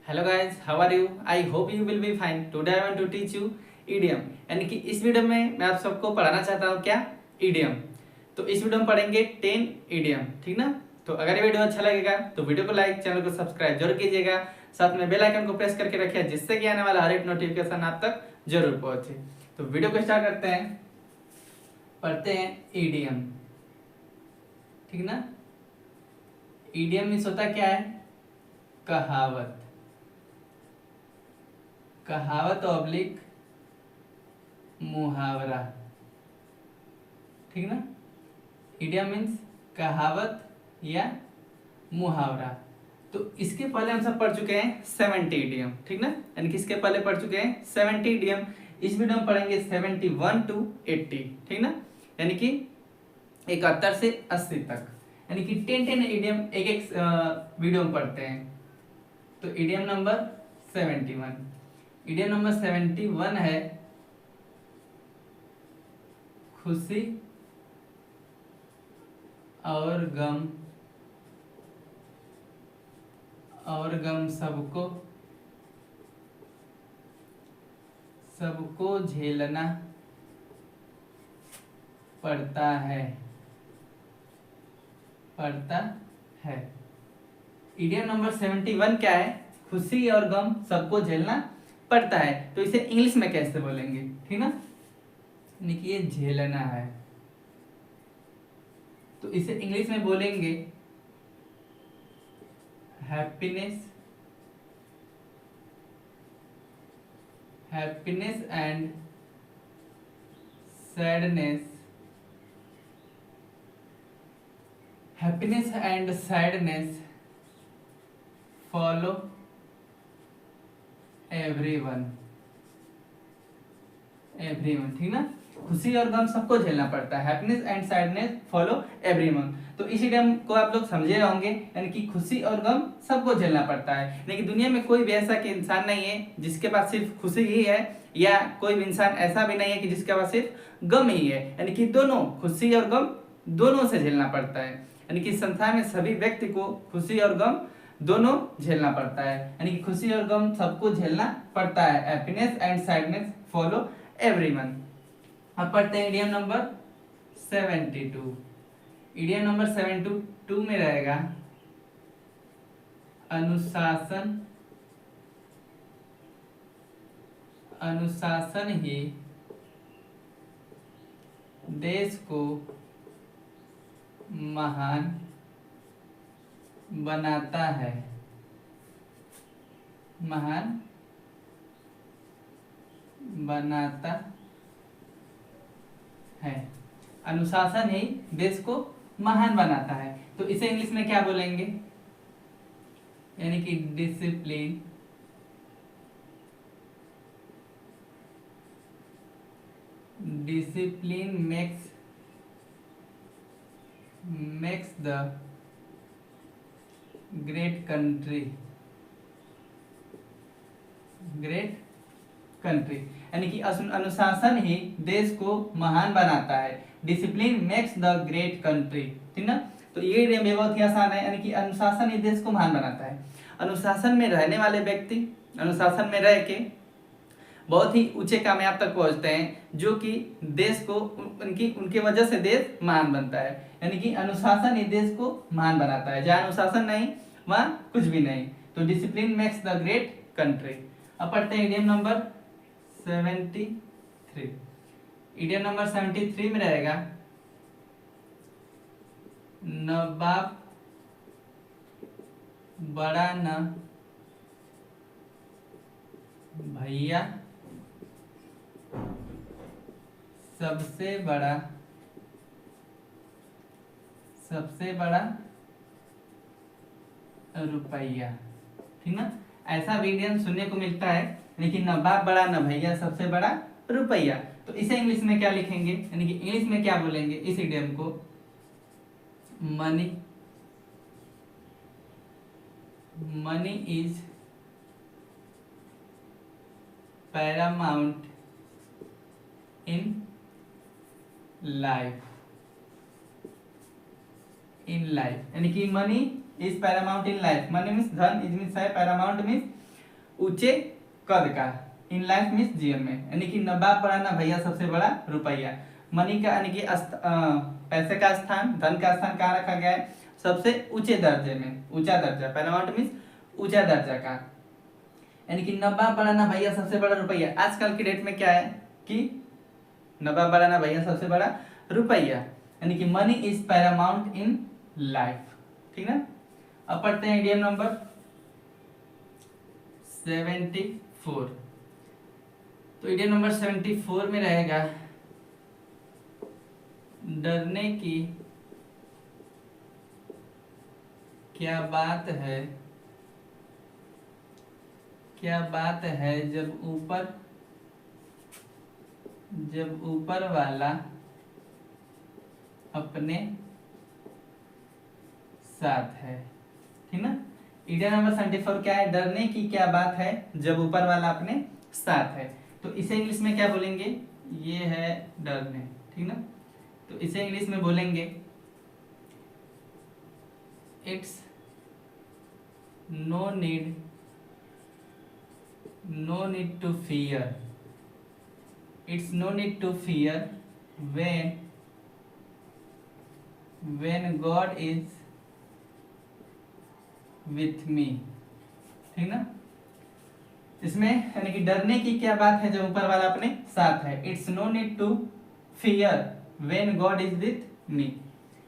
Hello guys, how are you? I hope you will be fine. Today I want to teach you idiom. यानी कि इस video में मैं आप सबको पढ़ाना चाहता हूँ क्या? ईडियम। तो इस वीडियो में पढ़ेंगे 10 ईडियम, ठीक ना? तो अगर ये वीडियो अच्छा लगेगा तो वीडियो को लाइक, चैनल को सब्सक्राइब जरूर कीजिएगा। साथ में बेल आइकन को प्रेस करके रखिए जिससे कि आने वाला हर एक नोटिफिकेशन आप तक जरूर पहुंचे। तो वीडियो को स्टार्ट करते हैं, पढ़ते हैं ईडियम, ठीक ना? ईडियम मीन्स होता क्या है? कहावत। कहावत ऑब्लिक मुहावरा, ठीक ना? इडियम मीन्स कहावत या मुहावरा। तो इसके पहले हम सब पढ़ चुके हैं 70 इडियम, ठीक ना? यानी कि इसके पहले पढ़ चुके हैं 70 इडियम। इस वीडियो में पढ़ेंगे 71 to 80, ठीक ना? यानी कि 71 से 80 तक, यानी कि 10 इडियम एक एक वीडियो में पढ़ते हैं। तो इडियम नंबर 71, इडियम नंबर 71 है खुशी और गम सबको झेलना पड़ता है। इडियम नंबर 71 क्या है? खुशी और गम सबको झेलना पड़ता है। तो इसे इंग्लिश में कैसे बोलेंगे, ठीक ना? यानी कि ये झेलना है, तो इसे इंग्लिश में बोलेंगे happiness and sadness. Happiness and sadness follow everyone, ठीक ना? खुशी और गम सबको झेलना पड़ता है। Happiness and sadness follow everyone. तो इस इडियम को आप लोग समझे होंगे, यानी कि खुशी और गम सबको झेलना पड़ता है। लेकिन दुनिया में कोई भी ऐसा कि इंसान नहीं है जिसके पास सिर्फ खुशी ही है, या कोई भी इंसान ऐसा भी नहीं है कि जिसके पास सिर्फ गम ही है। यानी कि दोनों, खुशी और गम दोनों से झेलना पड़ता है। यानी कि संसार में सभी व्यक्ति को खुशी और गम दोनों झेलना पड़ता है। यानी कि खुशी और गम सबको झेलना पड़ता है। Happiness and sadness follow everyone. अब पढ़ते हैं इडियम नंबर 72। इडियम नंबर 72 में रहेगा अनुशासन ही देश को महान बनाता है। अनुशासन ही देश को महान बनाता है। तो इसे इंग्लिश में क्या बोलेंगे? यानी कि discipline makes the great country. यानी कि अनुशासन ही देश को महान बनाता है। Discipline makes the great country, ठीक ना? तो ये बहुत ही आसान है। यानी कि अनुशासन ही देश को महान बनाता है। अनुशासन में रहने वाले व्यक्ति अनुशासन में रह के बहुत ही ऊंचे कामयाब तक पहुंचते हैं, जो कि देश को उनकी वजह से देश महान बनता है। यानी कि अनुशासन ही देश को महान बनाता है। जहाँ अनुशासन नहीं वहाँ कुछ भी नहीं। तो discipline makes the great country. अब पढ़ते हैं इडियम नंबर 73। इडियम नंबर 73 में रहेगा न बाप बड़ा न भैया सबसे बड़ा रुपया, ठीक ना? ऐसा भी इडियम सुनने को मिलता है, लेकिन न बाप बड़ा न भैया सबसे बड़ा रुपया। तो इसे इंग्लिश में क्या लिखेंगे? यानी कि इंग्लिश में क्या बोलेंगे इस इडियम को? Money is Paramount in life. यानी कि money is Paramount in life. Money means धन, इज मीन्स है, पैरामाउंट मीन्स ऊंचे कद का, इन लाइफ मीन्स जीवन में, यानी कि नवाब पढ़ाना भैया सबसे बड़ा रुपया। मनी का यानी कि पैसे का स्थान, धन का स्थान कहाँ रखा गया है? सबसे ऊंचे दर्जे में, ऊंचा दर्जा, पैरामाउंट मीन्स ऊंचा दर्जा का, यानी कि नवाब पढ़ाना भैया सबसे बड़ा रुपया। आजकल की डेट में क्या है कि नवाब पढ़ाना भैया सबसे बड़ा रुपया, यानी कि money is Paramount in life, ठीक ना। अब पढ़ते हैं इडियम नंबर 74। तो इडियम नंबर 74 में रहेगा डरने की क्या बात है, क्या बात है जब ऊपर वाला अपने साथ है, ठीक ना। इडियम नंबर 74 क्या है? डरने की क्या बात है जब ऊपर वाला अपने साथ है। तो इसे इंग्लिश में क्या बोलेंगे? ये है डरने, ठीक ना। तो इसे इंग्लिश में बोलेंगे it's no need to fear, it's no need to fear when God is with me, ठीक ना। इसमें यानी कि डरने की क्या बात है जब ऊपर वाला अपने साथ है। It's no need to fear when God is with me,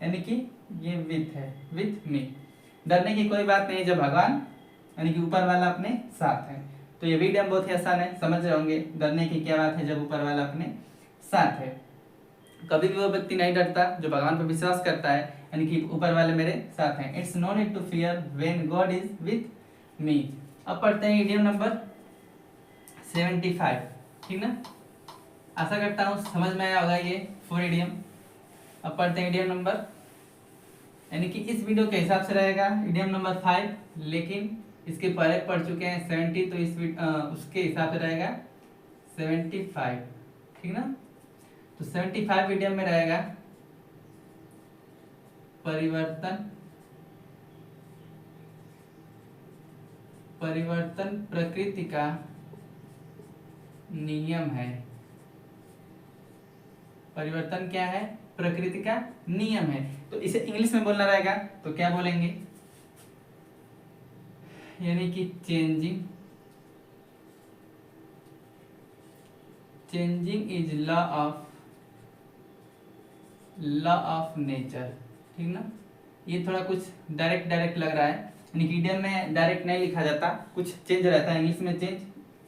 यानी कि ये विथ है, विथ मी। डरने की कोई बात नहीं जब भगवान यानी कि ऊपर वाला अपने साथ है। तो ये वीडियो बहुत ही आसान है, समझ रहे होंगे। डरने की क्या बात है जब ऊपर वाला अपने साथ है। कभी भी वो व्यक्ति नहीं डरता जो भगवान पर विश्वास करता है, यानी कि ऊपर वाले मेरे साथ हैं। It's no need to fear when God is with me. अब पढ़ते हैं इडियम नंबर 75, ठीक ना। आशा करता हूँ समझ में आया होगा ये 4 इडियम। अब पढ़ते हैं इडियम नंबर, यानी कि इस वीडियो के हिसाब से रहेगा इडियम नंबर 5, लेकिन इसके पहले पढ़ चुके हैं 70, तो इस उसके हिसाब से रहेगा 75, ठीक ना। तो 75 इडियम में रहेगा परिवर्तन प्रकृति का नियम है। परिवर्तन क्या है? प्रकृति का नियम है। तो इसे इंग्लिश में बोलना रहेगा, तो क्या बोलेंगे? यानी कि changing is law of nature, ठीक ना। ये थोड़ा कुछ डायरेक्ट लग रहा है, यानी कि इडियम में डायरेक्ट नहीं लिखा जाता, कुछ चेंज रहता है। इंग्लिश में चेंज,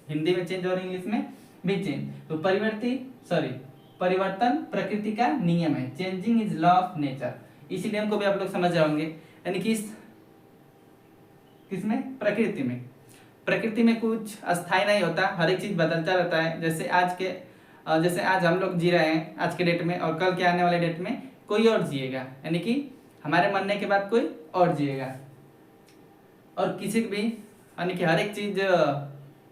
हिंदी में चेंज और इंग्लिश में भी चेंज। तो परिवर्तन प्रकृति का नियम है, changing is law of nature. इस इडियम को भी आप लोग समझ रहे होंगे, यानी कि किसमें? प्रकृति में कुछ अस्थायी नहीं होता, हर एक चीज बदलता रहता है। जैसे आज हम लोग जी रहे हैं आज के डेट में, और कल के आने वाले डेट में कोई और जिएगा, यानी कि हमारे मरने के बाद कोई और जिएगा। और किसी भी यानी कि हर एक चीज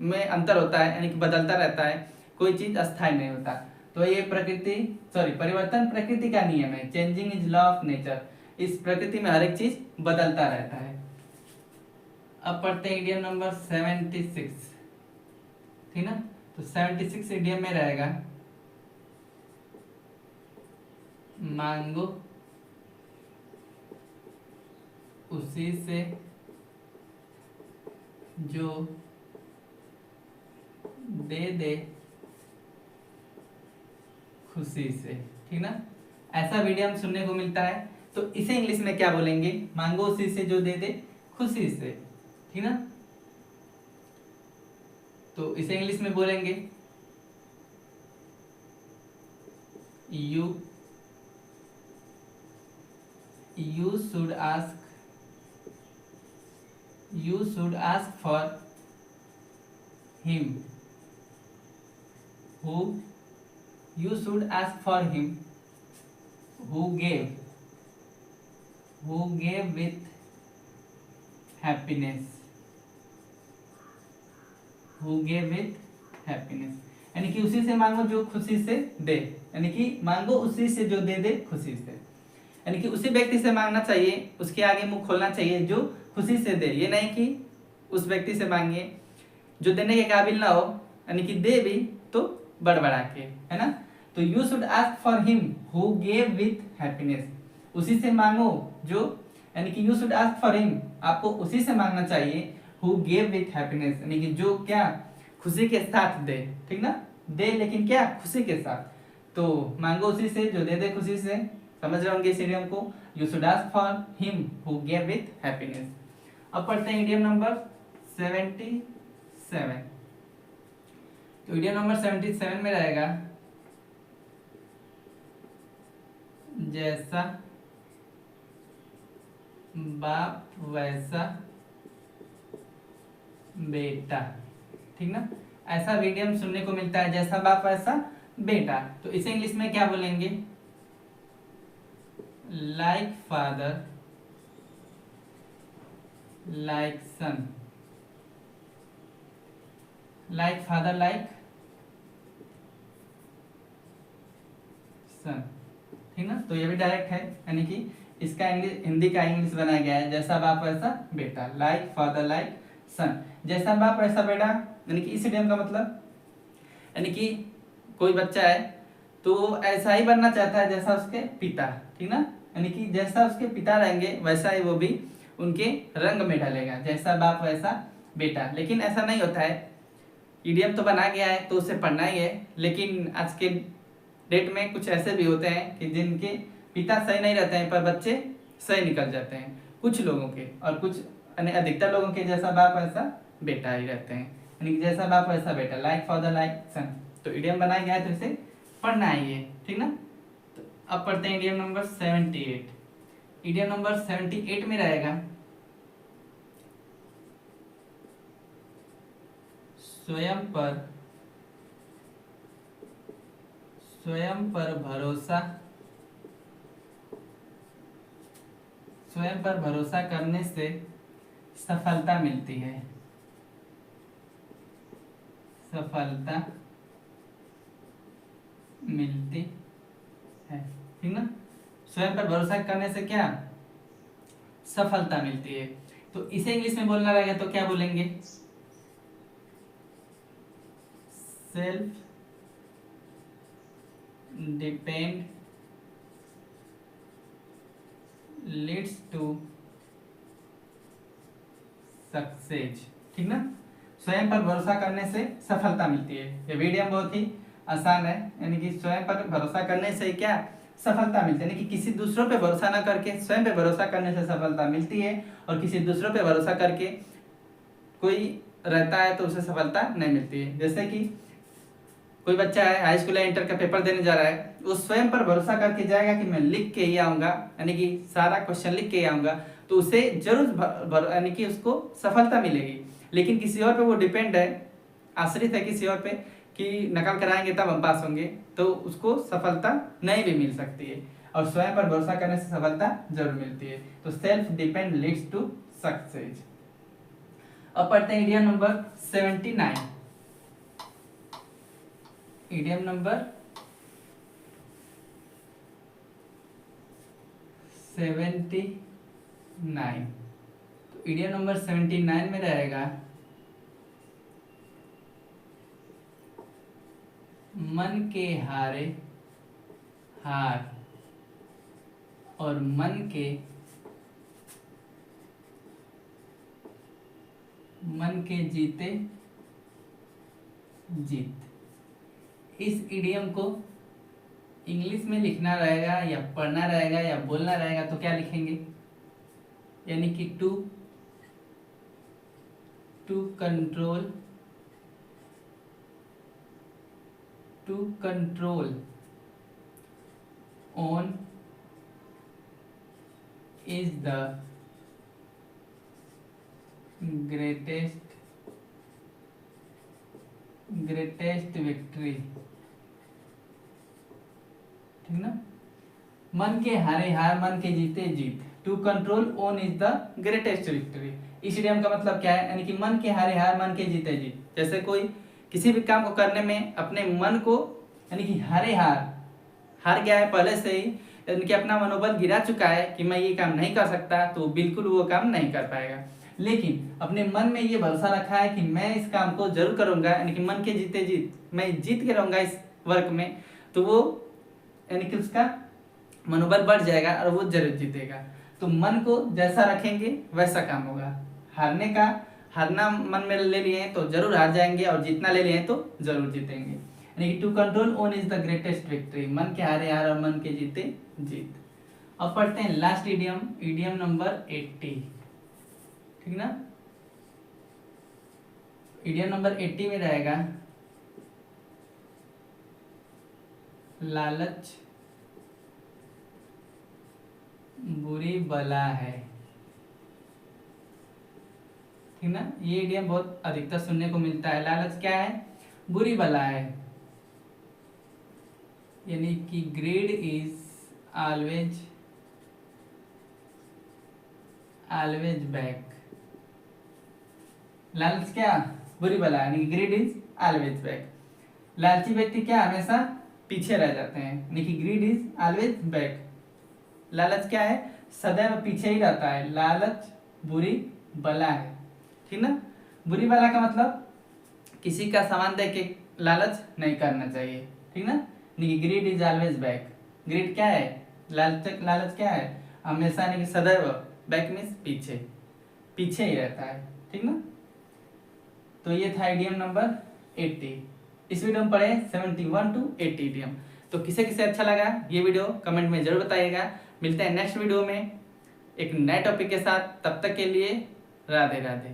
में अंतर होता है, यानी कि बदलता रहता है, कोई चीज अस्थायी नहीं होता। तो ये परिवर्तन प्रकृति का नियम है, changing is law of nature. इस प्रकृति में हर एक चीज बदलता रहता है। अब पढ़ते हैं इडियम नंबर 76, ठीक ना। तो 76 इडियम में रहेगा मांगो उसी से जो दे खुशी से, ठीक ना। ऐसा वीडियो हम सुनने को मिलता है, तो इसे इंग्लिश में क्या बोलेंगे? मांगो उसी से जो दे खुशी से, ठीक ना। तो इसे इंग्लिश में बोलेंगे you should ask for him who gave with happiness, यानी कि उसी से मांगो जो खुशी से दे, यानी कि मांगो उसी से जो दे खुशी से, यानी कि उसी व्यक्ति से मांगना चाहिए, उसके आगे मुंह खोलना चाहिए जो खुशी से दे। ये नहीं कि उस व्यक्ति से मांगे जो देने के काबिल ना हो, यानी कि दे भी तो बड़बड़ा के, है ना। तो you should ask for him who gave with happiness, उसी से मांगो जो, यानी कि you should ask for him, आपको उसी से मांगना चाहिए, हु गेव विथ हैप्पीनेस, यानी कि जो क्या खुशी के साथ दे, ठीक ना, दे लेकिन क्या खुशी के साथ, तो मांगो उसी से जो दे दे खुशी से। समझ रहे होंगे इस इडियम को, you should ask for him who gave with happiness. अब पढ़ते हैं इडियम नंबर 77। तो इडियम नंबर 77 में रहेगा जैसा बाप वैसा बेटा, ठीक ना। ऐसा इडियम सुनने को मिलता है, जैसा बाप वैसा बेटा। तो इसे इंग्लिश में क्या बोलेंगे, लाइक फादर लाइक सन, लाइक फादर लाइक सन, ठीक ना। तो ये भी डायरेक्ट है, यानी कि इसका इंग्लिश, हिंदी का इंग्लिश बनाया गया है जैसा बाप वैसा बेटा, लाइक फादर लाइक सन, जैसा बाप वैसा बेटा। यानी कि इस इडियम का मतलब, यानी कि कोई बच्चा है तो वो ऐसा ही बनना चाहता है जैसा उसके पिता, ठीक ना, यानी कि जैसा उसके पिता रहेंगे वैसा ही वो भी उनके रंग में ढलेगा, जैसा बाप वैसा बेटा। लेकिन ऐसा नहीं होता है, इडियम तो बना गया है तो उसे पढ़ना ही है, लेकिन आज के डेट में कुछ ऐसे भी होते हैं कि जिनके पिता सही नहीं रहते हैं पर बच्चे सही निकल जाते हैं, कुछ लोगों के, और कुछ यानी अधिकतर लोगों के जैसा बाप वैसा बेटा ही रहते हैं, यानी कि जैसा बाप वैसा बेटा, लाइक फादर लाइक सन। तो इडियम बनाया गया है तो इसे पढ़ना ही है, ठीक ना। तो अब पढ़ते हैं इडियम नंबर 78। इडियम नंबर 78 में रहेगा स्वयं पर भरोसा, स्वयं पर भरोसा करने से सफलता मिलती है, सफलता मिलती है, ठीक ना। स्वयं पर भरोसा करने से क्या सफलता मिलती है। तो इसे इंग्लिश में बोलना रहेगा तो क्या बोलेंगे, self depend leads to success, ठीक ना। स्वयं पर भरोसा करने से सफलता मिलती है, ये वीडियम बहुत ही आसान है, यानी कि स्वयं पर भरोसा करने से क्या सफलता मिलती है, यानी कि किसी दूसरों पे भरोसा ना करके स्वयं पे भरोसा करने से सफलता मिलती है, और किसी दूसरों पे भरोसा करके कोई रहता है तो उसे सफलता नहीं मिलती है। जैसे कि कोई बच्चा है हाई स्कूल या इंटर का पेपर देने जा रहा है, वो स्वयं पर भरोसा करके जाएगा कि मैं लिख के ही आऊँगा, यानी कि सारा क्वेश्चन लिख के ही आऊँगा, तो उसे जरूर यानी कि उसको सफलता मिलेगी। लेकिन किसी और पे वो डिपेंड है, आश्रित है किसी और पे कि नकल कराएंगे तब हम पास होंगे, तो उसको सफलता नहीं भी मिल सकती है, और स्वयं पर भरोसा करने से सफलता जरूर मिलती है। तो self depend leads to success. अब पढ़ते हैं इडियम नंबर 79। Idiom number 79। तो इडियम नंबर 79 में रहेगा मन के हारे हार और मन के जीते जीत। इस इडियम को इंग्लिश में लिखना रहेगा या पढ़ना रहेगा या बोलना रहेगा तो क्या लिखेंगे, यानी कि to control on is the greatest victory, ठीक ना। मन के हारे हार मन के जीते जीत, to control on is the greatest victory. इस इडियम का मतलब क्या है, यानी कि मन के हारे हार मन के जीते जीत। जैसे कोई किसी भी काम को करने में अपने मन को, यानी कि हार गया है पहले से ही, यानी कि अपना मनोबल गिरा चुका है कि मैं ये काम नहीं कर सकता, तो बिल्कुल वो काम नहीं कर पाएगा। लेकिन अपने मन में ये भरोसा रखा है कि मैं इस काम को जरूर करूंगा, यानी कि मन के जीते जीत मैं जीत के रहूंगा इस वर्क में, तो वो यानी कि उसका मनोबल बढ़ जाएगा और वो जरूर जीतेगा। तो मन को जैसा रखेंगे वैसा काम होगा। हारना मन में ले लिए हैं तो जरूर हार जाएंगे, और जीतना ले लिए हैं तो जरूर जीतेंगे। यानी कि to control own is the greatest victory, मन के हारे हार और मन के जीते जीत। अब पढ़ते हैं लास्ट इडियम, इडियम नंबर 80, ठीक ना। इडियम नंबर 80 में रहेगा लालच बुरी बला है, ठीक ना। ये इडियम बहुत अधिकतर सुनने को मिलता है। लालच क्या है? बुरी बला है, यानी कि ग्रीड इज ऑलवेज बैक। लालच क्या? बुरी बला, यानी कि ग्रीड इज ऑलवेज बैक। लालची व्यक्ति क्या? हमेशा पीछे रह जाते हैं, यानी कि ग्रीड इज ऑलवेज बैक। लालच क्या है? सदैव पीछे ही रहता है। लालच बुरी बला है, ठीक ना। बुरी बला का मतलब किसी का सामान देख के लालच नहीं करना चाहिए, ठीक ना। Greed is always back. Greed क्या है? लालच क्या है? हमेशा यानी कि सदैव, बैक मीन्स पीछे, पीछे ही रहता है, ठीक ना। तो ये था इडियम नंबर 80। इस वीडियो में पढ़े 71 to 80 इडियम। तो किसे किसे अच्छा लगा ये वीडियो कमेंट में जरूर बताइएगा। मिलते हैं नेक्स्ट वीडियो में एक नए टॉपिक के साथ, तब तक के लिए राधे राधे।